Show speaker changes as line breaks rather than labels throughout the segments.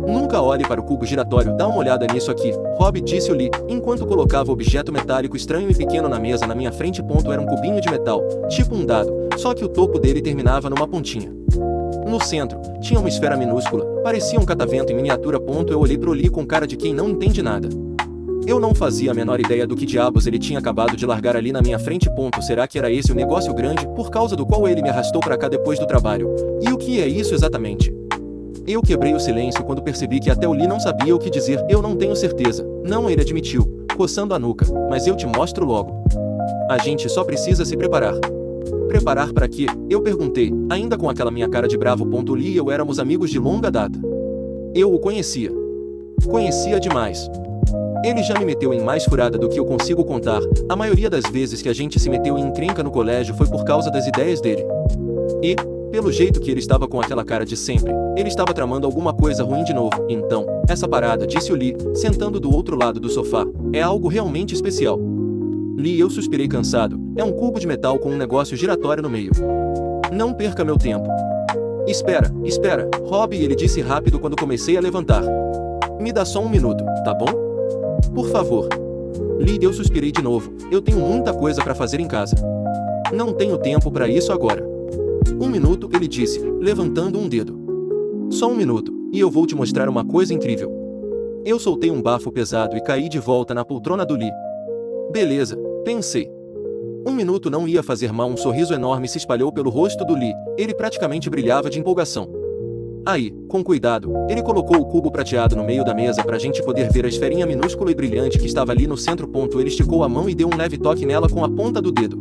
Nunca olhe para o cubo giratório, dá uma olhada nisso aqui, Rob, disse o Lee, enquanto colocava o objeto metálico estranho e pequeno na mesa na minha frente. Era um cubinho de metal, tipo um dado, só que o topo dele terminava numa pontinha. No centro, tinha uma esfera minúscula, parecia um catavento em miniatura. Eu olhei pro Lee com cara de quem não entende nada. Eu não fazia a menor ideia do que diabos ele tinha acabado de largar ali na minha frente. Será que era esse o negócio grande, por causa do qual ele me arrastou pra cá depois do trabalho? E o que é isso exatamente? Eu quebrei o silêncio quando percebi que até o Lee não sabia o que dizer. Eu não tenho certeza. Não, ele admitiu, coçando a nuca, mas eu te mostro logo. A gente só precisa se preparar. Preparar para quê? Eu perguntei, ainda com aquela minha cara de bravo. O Lee e eu éramos amigos de longa data. Eu o conhecia. Conhecia demais. Ele já me meteu em mais furada do que eu consigo contar. A maioria das vezes que a gente se meteu em encrenca no colégio foi por causa das ideias dele. E, pelo jeito que ele estava com aquela cara de sempre, ele estava tramando alguma coisa ruim de novo. Então, essa parada, disse o Lee, sentando do outro lado do sofá, é algo realmente especial. Lee, eu suspirei cansado, é um cubo de metal com um negócio giratório no meio. Não perca meu tempo. Espera, Rob, ele disse rápido quando comecei a levantar. Me dá só um minuto, tá bom? Por favor. Lee, eu suspirei de novo, eu tenho muita coisa pra fazer em casa. Não tenho tempo pra isso agora. Um minuto, ele disse, levantando um dedo. Só um minuto, e eu vou te mostrar uma coisa incrível. Eu soltei um bafo pesado e caí de volta na poltrona do Lee. Beleza, pensei. Um minuto não ia fazer mal. Um sorriso enorme se espalhou pelo rosto do Lee, ele praticamente brilhava de empolgação. Aí, com cuidado, ele colocou o cubo prateado no meio da mesa pra gente poder ver a esferinha minúscula e brilhante que estava ali no centro. Ele esticou a mão e deu um leve toque nela com a ponta do dedo.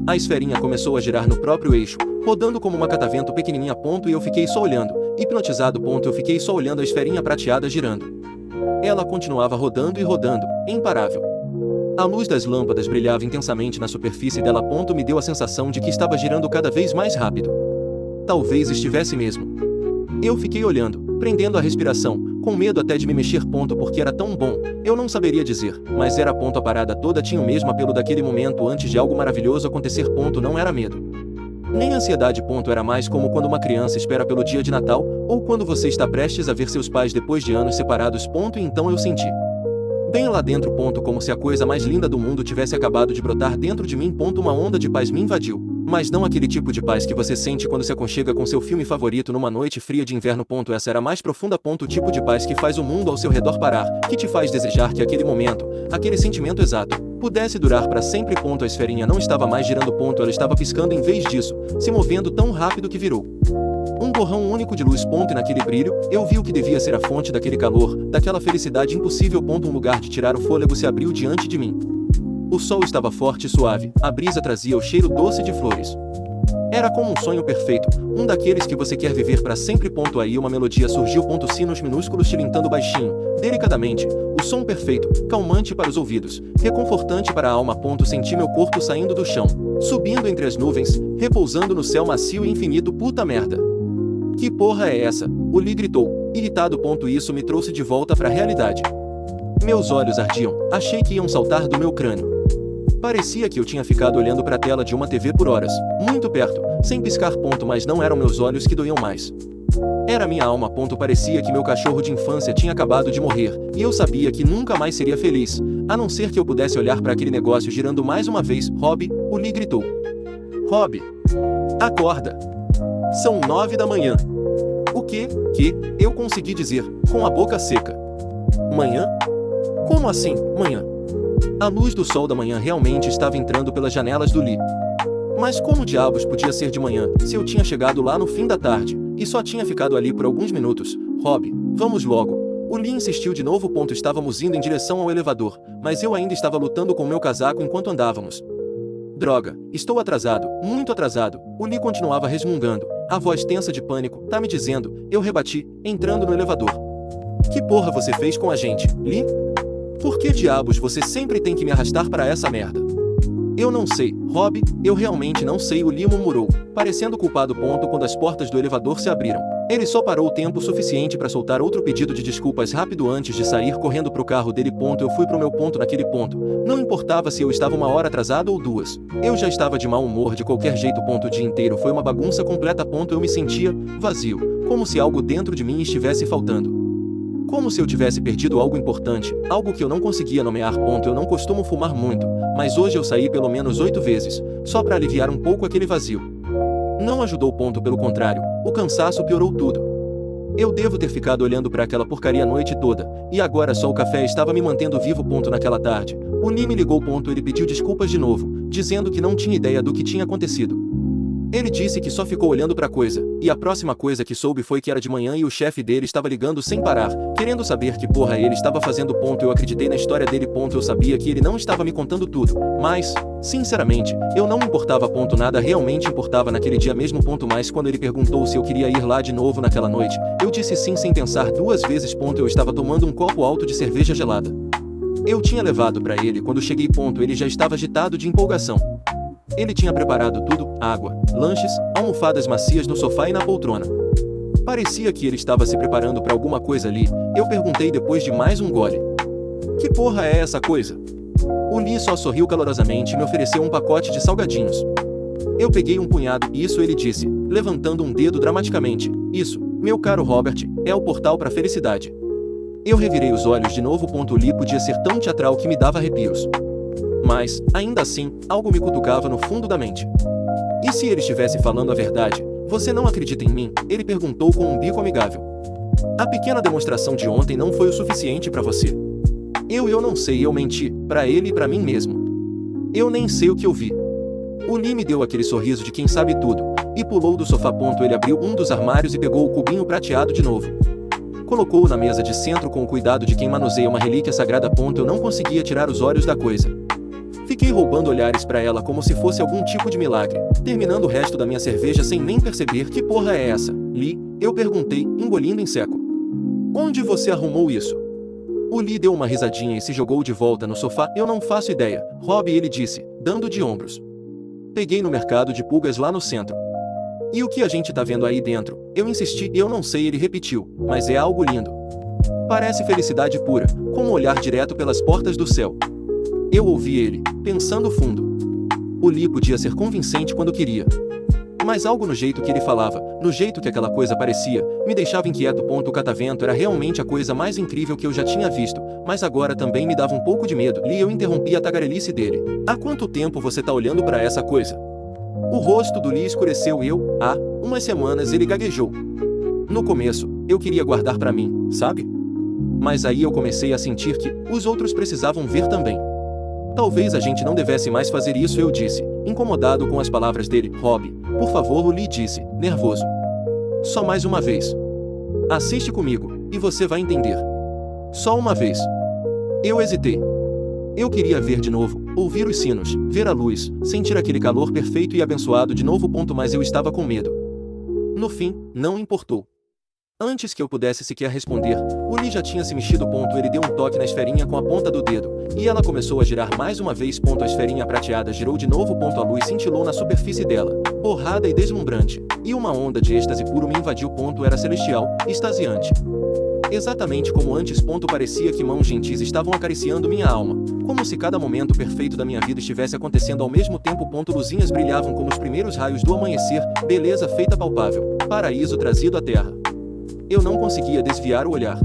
A esferinha começou a girar no próprio eixo, rodando como uma catavento pequenininha. E eu fiquei só olhando, hipnotizado. Eu fiquei só olhando a esferinha prateada girando. Ela continuava rodando e rodando, imparável. A luz das lâmpadas brilhava intensamente na superfície dela. Me deu a sensação de que estava girando cada vez mais rápido. Talvez estivesse mesmo. Eu fiquei olhando, prendendo a respiração, com medo até de me mexer. Porque era tão bom, eu não saberia dizer, mas era. A parada toda tinha o mesmo apelo daquele momento antes de algo maravilhoso acontecer. Não era medo. Nem ansiedade. Era mais como quando uma criança espera pelo dia de Natal, ou quando você está prestes a ver seus pais depois de anos separados. E então eu senti. Bem lá dentro. Como se a coisa mais linda do mundo tivesse acabado de brotar dentro de mim. Uma onda de paz me invadiu. Mas não aquele tipo de paz que você sente quando se aconchega com seu filme favorito numa noite fria de inverno. Essa era mais profunda. O tipo de paz que faz o mundo ao seu redor parar, que te faz desejar que aquele momento, aquele sentimento exato, pudesse durar para sempre. A esferinha não estava mais girando. Ela estava piscando em vez disso, se movendo tão rápido que virou um borrão único de luz. E naquele brilho, eu vi o que devia ser a fonte daquele calor, daquela felicidade impossível. Um lugar de tirar o fôlego se abriu diante de mim. O sol estava forte e suave, a brisa trazia o cheiro doce de flores. Era como um sonho perfeito, um daqueles que você quer viver para sempre. Aí uma melodia surgiu. Sinos minúsculos tilintando baixinho, delicadamente, o som perfeito, calmante para os ouvidos, reconfortante para a alma. Senti meu corpo saindo do chão, subindo entre as nuvens, repousando no céu macio e infinito. Puta merda. Que porra é essa? O Lee gritou, irritado. Isso me trouxe de volta para a realidade. Meus olhos ardiam, achei que iam saltar do meu crânio. Parecia que eu tinha ficado olhando para a tela de uma TV por horas, muito perto, sem piscar. Mas não eram meus olhos que doíam mais. Era minha alma. Parecia que meu cachorro de infância tinha acabado de morrer, e eu sabia que nunca mais seria feliz, a não ser que eu pudesse olhar para aquele negócio girando mais uma vez. Rob, o Lee gritou. Rob, acorda. São 9 da manhã. O quê? Que? Eu consegui dizer, com a boca seca. Manhã? Como assim, manhã? A luz do sol da manhã realmente estava entrando pelas janelas do Lee. Mas como diabos podia ser de manhã, se eu tinha chegado lá no fim da tarde, e só tinha ficado ali por alguns minutos? Rob, vamos logo. O Lee insistiu de novo. Estávamos indo em direção ao elevador, mas eu ainda estava lutando com meu casaco enquanto andávamos. Droga, estou atrasado, muito atrasado. O Lee continuava resmungando, a voz tensa de pânico. Tá me dizendo, eu rebati, entrando no elevador. Que porra você fez com a gente, Lee? Por que diabos você sempre tem que me arrastar para essa merda? Eu não sei, Rob, eu realmente não sei, o Lee murmurou, parecendo culpado. Quando as portas do elevador se abriram, ele só parou o tempo suficiente para soltar outro pedido de desculpas rápido antes de sair correndo pro carro dele. Eu fui pro meu ponto naquele ponto, não importava se eu estava 1 hora atrasado ou 2. Eu já estava de mau humor de qualquer jeito. O dia inteiro foi uma bagunça completa. Eu me sentia vazio, como se algo dentro de mim estivesse faltando. Como se eu tivesse perdido algo importante, algo que eu não conseguia nomear. Eu não costumo fumar muito, mas hoje eu saí pelo menos 8 vezes, só para aliviar um pouco aquele vazio. Não ajudou. Pelo contrário, o cansaço piorou tudo. Eu devo ter ficado olhando para aquela porcaria a noite toda, e agora só o café estava me mantendo vivo. Naquela tarde, o Lee me ligou. Ele pediu desculpas de novo, dizendo que não tinha ideia do que tinha acontecido. Ele disse que só ficou olhando pra coisa, e a próxima coisa que soube foi que era de manhã e o chefe dele estava ligando sem parar, querendo saber que porra ele estava fazendo. Eu acreditei na história dele. Eu sabia que ele não estava me contando tudo, mas, sinceramente, eu não me importava. Nada realmente importava naquele dia mesmo. Mas quando ele perguntou se eu queria ir lá de novo naquela noite, eu disse sim sem pensar 2 vezes. Eu estava tomando um copo alto de cerveja gelada. Eu tinha levado pra ele quando cheguei. Ele já estava agitado de empolgação. Ele tinha preparado tudo: água, lanches, almofadas macias no sofá e na poltrona. Parecia que ele estava se preparando para alguma coisa ali. Eu perguntei depois de mais um gole: que porra é essa coisa? O Lee só sorriu calorosamente e me ofereceu um pacote de salgadinhos. Eu peguei um punhado. Isso, ele disse, levantando um dedo dramaticamente. Isso, meu caro Robert, é o portal para a felicidade. Eu revirei os olhos de novo. O Lee podia ser tão teatral que me dava arrepios. Mas, ainda assim, algo me cutucava no fundo da mente. E se ele estivesse falando a verdade? Você não acredita em mim? Ele perguntou com um bico amigável. A pequena demonstração de ontem não foi o suficiente para você? Eu não sei. Eu menti, para ele e para mim mesmo. Eu nem sei o que eu vi. O Lee me deu aquele sorriso de quem sabe tudo, e pulou do sofá. Ele abriu um dos armários e pegou o cubinho prateado de novo. Colocou-o na mesa de centro com o cuidado de quem manuseia uma relíquia sagrada. Eu não conseguia tirar os olhos da coisa. Fiquei roubando olhares para ela como se fosse algum tipo de milagre, terminando o resto da minha cerveja sem nem perceber. Que porra é essa, Lee? Eu perguntei, engolindo em seco. Onde você arrumou isso? O Lee deu uma risadinha e se jogou de volta no sofá. Eu não faço ideia, Rob, ele disse, dando de ombros. Peguei no mercado de pulgas lá no centro. E o que a gente tá vendo aí dentro? Eu insisti. Eu não sei, ele repetiu, mas é algo lindo. Parece felicidade pura, com um olhar direto pelas portas do céu. Eu ouvi ele, pensando fundo. O Lee podia ser convincente quando queria. Mas algo no jeito que ele falava, no jeito que aquela coisa parecia, me deixava inquieto. O catavento era realmente a coisa mais incrível que eu já tinha visto, mas agora também me dava um pouco de medo. Lee, eu interrompi a tagarelice dele. Há quanto tempo você tá olhando para essa coisa? O rosto do Lee escureceu. Há umas semanas, ele gaguejou. No começo, eu queria guardar para mim, sabe? Mas aí eu comecei a sentir que os outros precisavam ver também. Talvez a gente não devesse mais fazer isso, eu disse, incomodado com as palavras dele. Rob, por favor, o Lee disse, nervoso. Só mais uma vez. Assiste comigo, e você vai entender. Só uma vez. Eu hesitei. Eu queria ver de novo, ouvir os sinos, ver a luz, sentir aquele calor perfeito e abençoado de novo. Mas eu estava com medo. No fim, não importou. Antes que eu pudesse sequer responder, o Lee já tinha se mexido. Ele deu um toque na esferinha com a ponta do dedo, e ela começou a girar mais uma vez. A esferinha prateada girou de novo. A luz cintilou na superfície dela, borrada e deslumbrante, e uma onda de êxtase puro me invadiu. Era celestial, extasiante. Exatamente como antes. Parecia que mãos gentis estavam acariciando minha alma, como se cada momento perfeito da minha vida estivesse acontecendo ao mesmo tempo. Luzinhas brilhavam como os primeiros raios do amanhecer, beleza feita palpável, paraíso trazido à terra. Eu não conseguia desviar o olhar.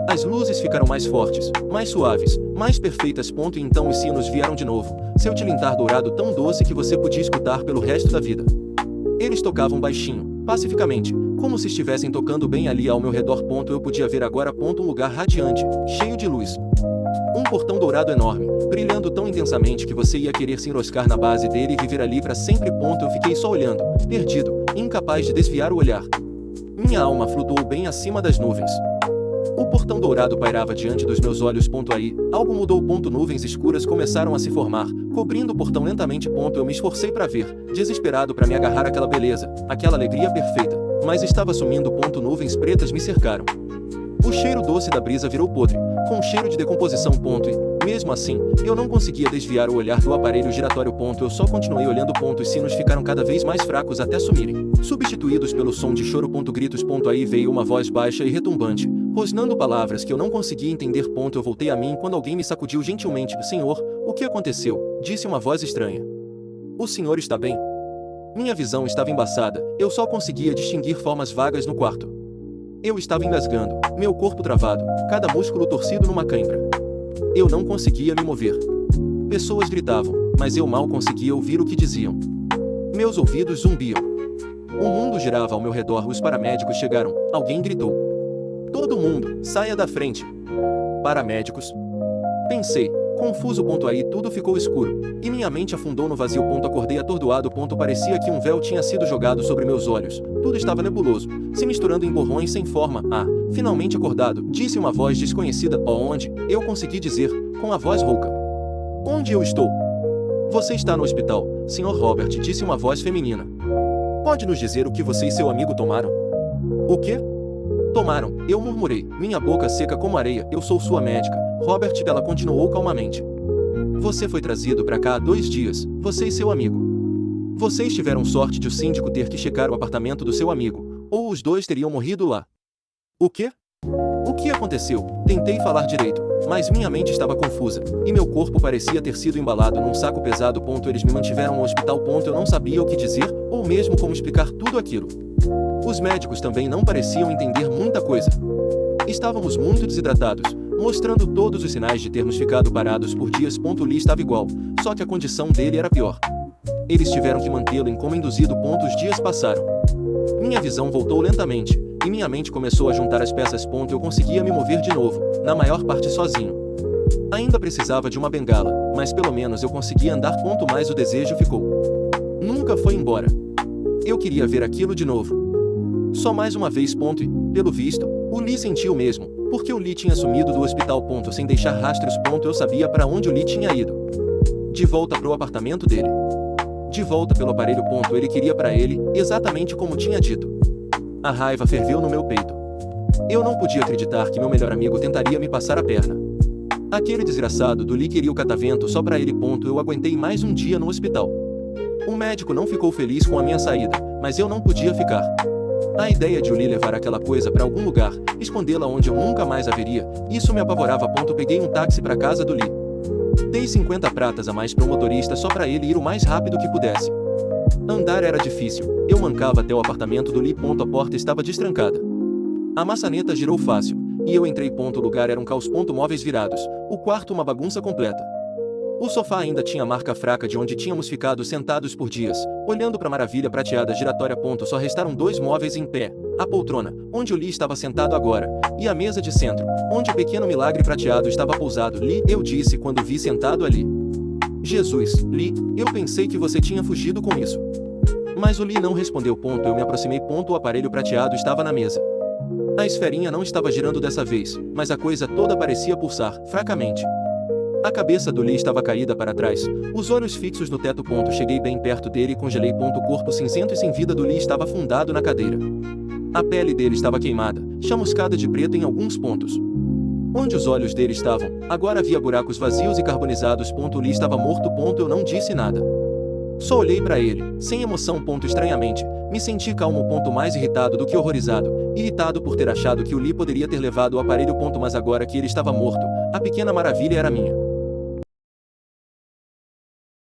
As luzes ficaram mais fortes, mais suaves, mais perfeitas. E então os sinos vieram de novo, seu tilintar dourado tão doce que você podia escutar pelo resto da vida. Eles tocavam baixinho, pacificamente, como se estivessem tocando bem ali ao meu redor. Eu podia ver agora um lugar radiante, cheio de luz. Um portão dourado enorme, brilhando tão intensamente que você ia querer se enroscar na base dele e viver ali para sempre. Eu fiquei só olhando, perdido, incapaz de desviar o olhar. Minha alma flutuou bem acima das nuvens. O portão dourado pairava diante dos meus olhos. Aí, algo mudou. Nuvens escuras começaram a se formar, cobrindo o portão lentamente. Eu me esforcei para ver, desesperado para me agarrar àquela beleza, aquela alegria perfeita, mas estava sumindo. Nuvens pretas me cercaram. O cheiro doce da brisa virou podre, com cheiro de decomposição. E, mesmo assim, eu não conseguia desviar o olhar do aparelho giratório. Eu só continuei olhando. Os sinos ficaram cada vez mais fracos até sumirem, substituídos pelo som de choro. Gritos. Aí veio uma voz baixa e retumbante, rosnando palavras que eu não conseguia entender. Eu voltei a mim quando alguém me sacudiu gentilmente. Senhor, o que aconteceu? Disse uma voz estranha. O senhor está bem? Minha visão estava embaçada, eu só conseguia distinguir formas vagas no quarto. Eu estava engasgando, Meu corpo travado, cada músculo torcido numa cãibra. Eu não conseguia me mover. Pessoas gritavam, mas eu mal conseguia ouvir o que diziam. Meus ouvidos zumbiam. O mundo girava ao meu redor. Os paramédicos chegaram. Alguém gritou. Todo mundo, saia da frente. Paramédicos? Pensei, confuso. Aí tudo ficou escuro, e minha mente afundou no vazio. Acordei atordoado. Parecia que um véu tinha sido jogado sobre meus olhos. Tudo estava nebuloso, se misturando em borrões sem forma. Finalmente acordado, disse uma voz desconhecida. Onde? Eu consegui dizer, com a voz rouca. Onde eu estou? Você está no hospital, Sr. Robert, disse uma voz feminina. Pode nos dizer o que você e seu amigo tomaram? O quê? Tomaram, eu murmurei, minha boca seca como areia. Eu sou sua médica, Robert. Ela continuou calmamente. Você foi trazido para cá há 2 dias, você e seu amigo. Vocês tiveram sorte de o síndico ter que checar o apartamento do seu amigo, ou os dois teriam morrido lá. O quê? O que aconteceu? Tentei falar direito, mas minha mente estava confusa, e meu corpo parecia ter sido embalado num saco pesado. Eles me mantiveram no hospital. Eu não sabia o que dizer, ou mesmo como explicar tudo aquilo. Os médicos também não pareciam entender muita coisa. Estávamos muito desidratados, mostrando todos os sinais de termos ficado parados por dias. Lee estava igual, só que a condição dele era pior. Eles tiveram que mantê-lo em coma induzido. Os dias passaram. Minha visão voltou lentamente, e minha mente começou a juntar as peças. Eu conseguia me mover de novo, na maior parte sozinho. Ainda precisava de uma bengala, mas pelo menos eu conseguia andar. Mas o desejo ficou. Nunca foi embora. Eu queria ver aquilo de novo. Só mais uma vez. E, pelo visto, o Lee sentiu mesmo, porque o Lee tinha sumido do hospital. Sem deixar rastros. Eu sabia para onde o Lee tinha ido. De volta pro apartamento dele. De volta pelo aparelho. Ele queria para ele, exatamente como tinha dito. A raiva ferveu no meu peito. Eu não podia acreditar que meu melhor amigo tentaria me passar a perna. Aquele desgraçado do Lee queria o catavento só para ele. Eu aguentei mais um dia no hospital. O médico não ficou feliz com a minha saída, mas eu não podia ficar. A ideia de o Lee levar aquela coisa para algum lugar, escondê-la onde eu nunca mais a veria, isso me apavorava. Peguei um táxi para casa do Lee. Dei 50 pratas a mais para o motorista só para ele ir o mais rápido que pudesse. Andar era difícil, eu mancava até o apartamento do Lee. A porta estava destrancada. A maçaneta girou fácil, e eu entrei. O lugar era um caos. Móveis virados, o quarto uma bagunça completa. O sofá ainda tinha marca fraca de onde tínhamos ficado sentados por dias, olhando para a maravilha prateada giratória. Só restaram 2 móveis em pé, a poltrona, onde o Lee estava sentado agora, e a mesa de centro, onde o pequeno milagre prateado estava pousado. Lee, eu disse quando vi sentado ali. Jesus, Lee, eu pensei que você tinha fugido com isso. Mas o Lee não respondeu. Eu me aproximei. O aparelho prateado estava na mesa. A esferinha não estava girando dessa vez, mas a coisa toda parecia pulsar, fracamente. A cabeça do Lee estava caída para trás, os olhos fixos no teto. Cheguei bem perto dele e congelei. O corpo cinzento e sem vida do Lee estava afundado na cadeira. A pele dele estava queimada, chamuscada de preto em alguns pontos. Onde os olhos dele estavam, agora havia buracos vazios e carbonizados. O Lee estava morto. Eu não disse nada. Só olhei para ele, sem emoção. Estranhamente, me senti calmo. Mais irritado do que horrorizado, irritado por ter achado que o Lee poderia ter levado o aparelho. Mas agora que ele estava morto, a pequena maravilha era minha.